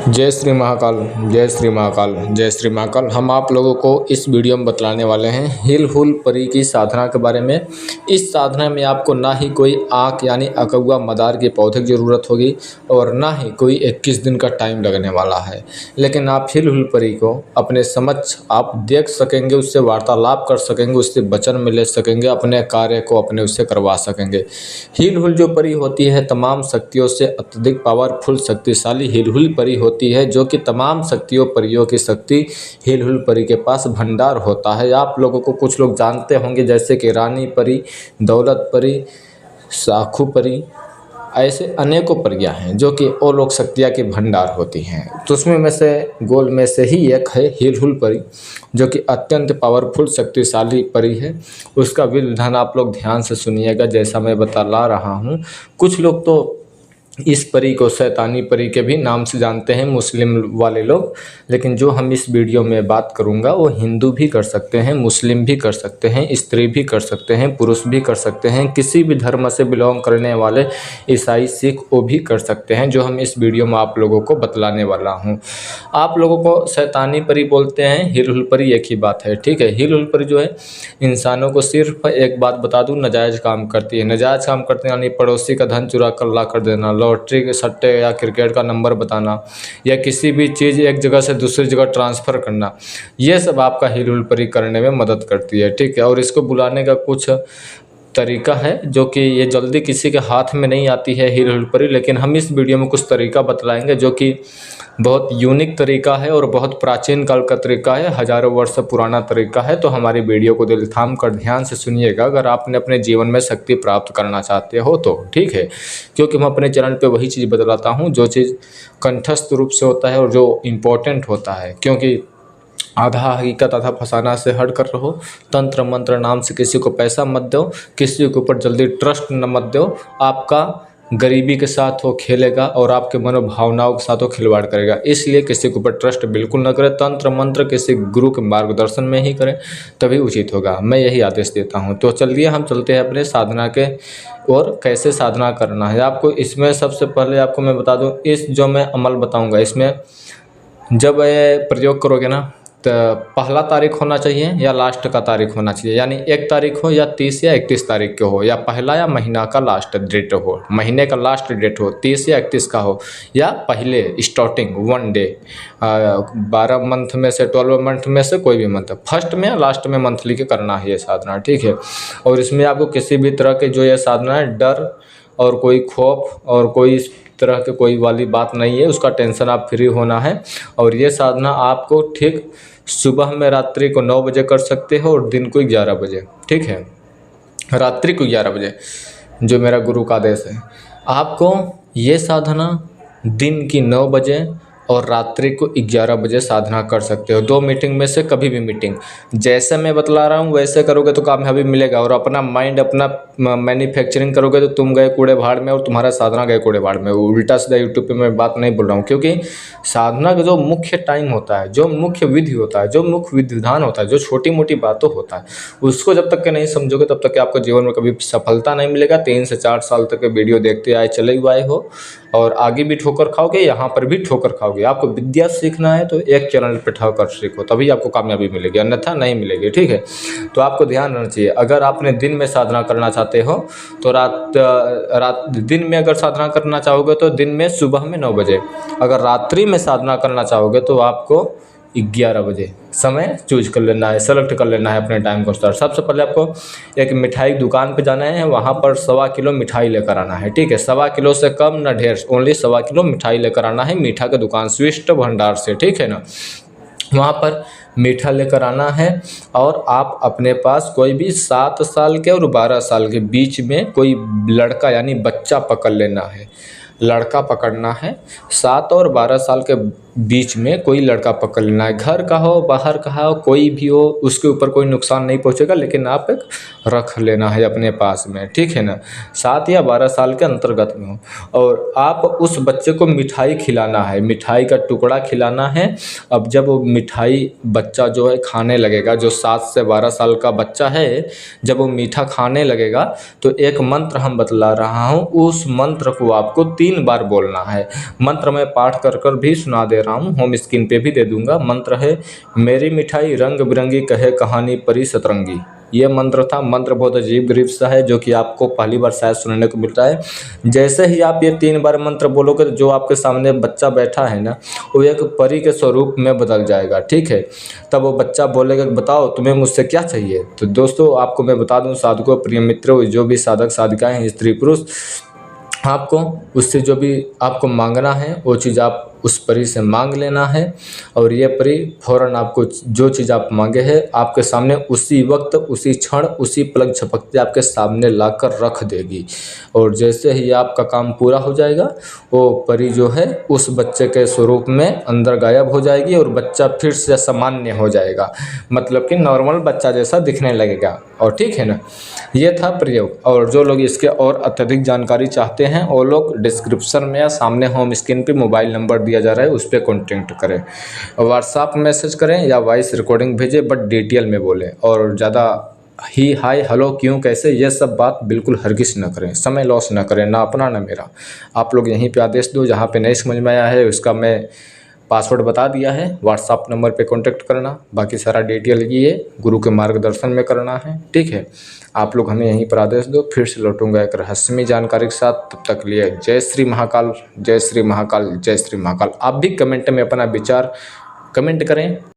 जय श्री महाकाल, जय श्री महाकाल, जय श्री महाकाल। हम आप लोगों को इस वीडियो में बतलाने वाले हैं हिल हुल परी की साधना के बारे में। इस साधना में आपको ना ही कोई आँख यानी अकौआ मदार के पौधे की ज़रूरत होगी और ना ही कोई 21 दिन का टाइम लगने वाला है, लेकिन आप हिल हुल परी को अपने समक्ष आप देख सकेंगे, उससे वार्तालाप कर सकेंगे, उससे वचन में ले सकेंगे, अपने कार्य को अपने उससे करवा सकेंगे। हिल हुल जो परी होती है तमाम शक्तियों से अत्यधिक पावरफुल शक्तिशाली हिल हुल परी होती है, जो कि तमाम शक्तियों परियों की शक्ति हिल हुल परी के पास भंडार होता है। आप लोगों को कुछ लोग जानते होंगे जैसे कि रानी परी, दौलत परी, साखू परी, ऐसे अनेकों परियां हैं जो कि वो लोग शक्तियाँ की भंडार होती हैं। तो उसमें में से गोल में से ही एक है हिल हुल परी, जो कि अत्यंत पावरफुल शक्तिशाली परी है। उसका विधि विधान आप लोग ध्यान से सुनिएगा जैसा मैं बता रहा हूँ। कुछ लोग तो इस परी को शैतानी परी के भी नाम से जानते हैं मुस्लिम वाले लोग, लेकिन जो हम इस वीडियो में बात करूंगा वो हिंदू भी कर सकते हैं, मुस्लिम भी कर सकते हैं, स्त्री भी कर सकते हैं, पुरुष भी कर सकते हैं, किसी भी धर्म से बिलोंग करने वाले ईसाई सिख वो भी कर सकते हैं, जो हम इस वीडियो में आप लोगों को बतलाने वाला हूँ। आप लोगों को शैतानी परी बोलते हैं, हिल हुल परी एक ही बात है, ठीक है। हिल हुल परी जो है इंसानों को सिर्फ एक बात बता दूँ, नाजायज़ काम करती है। नाजायज़ काम करते हैं यानी पड़ोसी का धन चुरा कर ला कर देना, लॉटरी के सट्टे या क्रिकेट का नंबर बताना, या किसी भी चीज़ एक जगह से दूसरी जगह ट्रांसफ़र करना, ये सब आपका हिल हुल परी करने में मदद करती है, ठीक है। और इसको बुलाने का कुछ तरीका है जो कि ये जल्दी किसी के हाथ में नहीं आती है हिल हुल परी, लेकिन हम इस वीडियो में कुछ तरीका बतलाएंगे जो कि बहुत यूनिक तरीका है और बहुत प्राचीन काल का तरीका है, हज़ारों वर्ष पुराना तरीका है। तो हमारी वीडियो को दिल थाम कर ध्यान से सुनिएगा अगर आपने अपने जीवन में शक्ति प्राप्त करना चाहते हो तो, ठीक है। क्योंकि मैं अपने चैनल पे वही चीज़ बतलाता हूँ जो चीज़ कंठस्थ रूप से होता है और जो इम्पोर्टेंट होता है, क्योंकि आधा हकीकत आधा फसाना से हट कर रहो। तंत्र मंत्र नाम से किसी को पैसा मत दो, किसी के ऊपर जल्दी ट्रस्ट न मत दो। आपका गरीबी के साथ वो खेलेगा और आपके मनोभावनाओं के साथ वो खिलवाड़ करेगा, इसलिए किसी के ऊपर ट्रस्ट बिल्कुल न करें। तंत्र मंत्र किसी गुरु के मार्गदर्शन में ही करें, तभी उचित होगा। मैं यही आदेश देता हूँ। तो चलिए हम चलते हैं अपने साधना के और कैसे साधना करना है आपको। इसमें सबसे पहले आपको मैं बता दूँ, इस जो मैं अमल बताऊँगा इसमें जब ये प्रयोग करोगे ना तो पहला तारीख होना चाहिए या लास्ट का तारीख होना चाहिए, यानी 1 तारीख हो या 30 या 31 तारीख के हो, या पहला या महीना का लास्ट डेट हो, महीने का लास्ट डेट हो, 30 या 31 का हो, या पहले स्टार्टिंग 1 डे 12 मंथ में से 12 मंथ में से कोई भी मंथ, फर्स्ट में या लास्ट में मंथली के करना है ये साधना, ठीक है। और इसमें आपको किसी भी तरह के जो ये साधना है डर और कोई खौफ और कोई इस तरह के कोई वाली बात नहीं है, उसका टेंशन आप फ्री होना है। और ये साधना आपको ठीक सुबह में रात्रि को 9 बजे कर सकते हो और दिन को 11 बजे, ठीक है। रात्रि को 11 बजे जो मेरा गुरु का आदेश है। आपको ये साधना दिन की 9 बजे और रात्रि को 11 बजे साधना कर सकते हो। 2 मीटिंग में से कभी भी मीटिंग, जैसे मैं बतला रहा हूँ वैसे करोगे तो कामयाबी मिलेगा। और अपना माइंड अपना मैन्युफैक्चरिंग करोगे तो तुम गए कूड़े भाड़ में और तुम्हारा साधना गए कूड़े भाड़ में। उल्टा सीधा यूट्यूब पे मैं बात नहीं बोल रहा हूँ, क्योंकि साधना का जो मुख्य टाइम होता है, जो मुख्य विधि होता है, जो मुख्य विधि विधान होता है, जो छोटी मोटी बातों होता है, उसको जब तक के नहीं समझोगे तब तक के आपको जीवन में कभी सफलता नहीं मिलेगा। 3 से 4 साल तक के वीडियो देखते आए चले हुए हो और आगे भी ठोकर खाओगे, यहाँ पर भी ठोकर खाओगे। आपको विद्या सीखना है तो एक चैनल पे ठोकर सीखो, तभी आपको कामयाबी मिलेगी, अन्यथा नहीं मिलेगी, ठीक है। तो आपको ध्यान रखना चाहिए। अगर आपने दिन में साधना करना चाहते हो तो दिन में अगर साधना करना चाहोगे तो दिन में सुबह में 9 बजे, अगर रात्रि में साधना करना चाहोगे तो आपको 11 बजे समय चूज कर लेना है, सेलेक्ट कर लेना है अपने टाइम को स्टार। सबसे पहले आपको एक मिठाई दुकान पे जाना है, वहाँ पर 1.25 किलो मिठाई लेकर आना है, ठीक है। 1.25 किलो से कम न ढेर, ओनली 1.25 किलो मिठाई लेकर आना है मीठा के दुकान स्वीट भंडार से, ठीक है ना। वहाँ पर मीठा लेकर आना है और आप अपने पास कोई भी 7 साल के और 12 साल के बीच में कोई लड़का यानी बच्चा पकड़ लेना है, लड़का पकड़ना है। 7 और 12 साल के बीच में कोई लड़का पकड़ लेना है, घर का हो बाहर का हो कोई भी हो, उसके ऊपर कोई नुकसान नहीं पहुंचेगा, लेकिन आप एक रख लेना है अपने पास में, ठीक है ना। 7 या 12 साल के अंतर्गत में हो और आप उस बच्चे को मिठाई खिलाना है, मिठाई का टुकड़ा खिलाना है। अब जब वो मिठाई बच्चा जो है खाने लगेगा, जो 7 से 12 साल का बच्चा है, जब वो मीठा खाने लगेगा तो एक मंत्र हम बतला रहा हूँ, उस मंत्र को आपको 3 बार बोलना है। मंत्र मैं पाठ कर कर भी सुना दे रहा हूँ, होम स्क्रीन पे भी दे दूंगा। मंत्र है, मेरी मिठाई रंग बिरंगी कहे कहानी परी सतरंगी। ये मंत्र था। मंत्र बहुत अजीब गरीब सा है, जो कि आपको पहली बार शायद सुनने को मिलता है। जैसे ही आप ये 3 बार मंत्र बोलोगे तो जो आपके सामने बच्चा बैठा है ना, वो एक परी के स्वरूप में बदल जाएगा, ठीक है। तब वो बच्चा बोलेगा कि बताओ तुम्हें मुझसे क्या चाहिए। तो दोस्तों आपको मैं बता दूं, साधकों प्रिय मित्रों, जो भी साधक साधिकाएं हैं, स्त्री पुरुष, आपको उससे जो भी आपको मांगना है वो चीज़ आप उस परी से मांग लेना है। और ये परी फ़ौरन आपको जो चीज़ आप मांगे हैं आपके सामने उसी वक्त, उसी क्षण, उसी पलक झपकते आपके सामने लाकर रख देगी। और जैसे ही आपका काम पूरा हो जाएगा, वो परी जो है उस बच्चे के स्वरूप में अंदर गायब हो जाएगी और बच्चा फिर से सामान्य हो जाएगा, मतलब कि नॉर्मल बच्चा जैसा दिखने लगेगा। और ठीक है ना, ये था प्रयोग। और जो लोग इसके और अत्यधिक जानकारी चाहते हैं वो लोग डिस्क्रिप्शन में या सामने होम स्क्रीन पे मोबाइल नंबर दिया जा रहा है, उस पर कॉन्टेक्ट करें, व्हाट्सएप मैसेज करें या वॉइस रिकॉर्डिंग भेजें, बट डिटेल में बोलें। और ज़्यादा ही हाय हेलो क्यों कैसे ये सब बात बिल्कुल हरगिज न करें, समय लॉस न करें, ना अपना ना मेरा। आप लोग यहीं पे आदेश दो, जहाँ पे नहीं समझ में आया है उसका मैं पासवर्ड बता दिया है, व्हाट्सएप नंबर पे कांटेक्ट करना। बाकी सारा डिटेल ये गुरु के मार्गदर्शन में करना है, ठीक है। आप लोग हमें यहीं पर आदेश दो, फिर से लौटूंगा एक रहस्यमय जानकारी के साथ। तब तक लिए जय श्री महाकाल, जय श्री महाकाल, जय श्री महाकाल। आप भी कमेंट में अपना विचार कमेंट करें।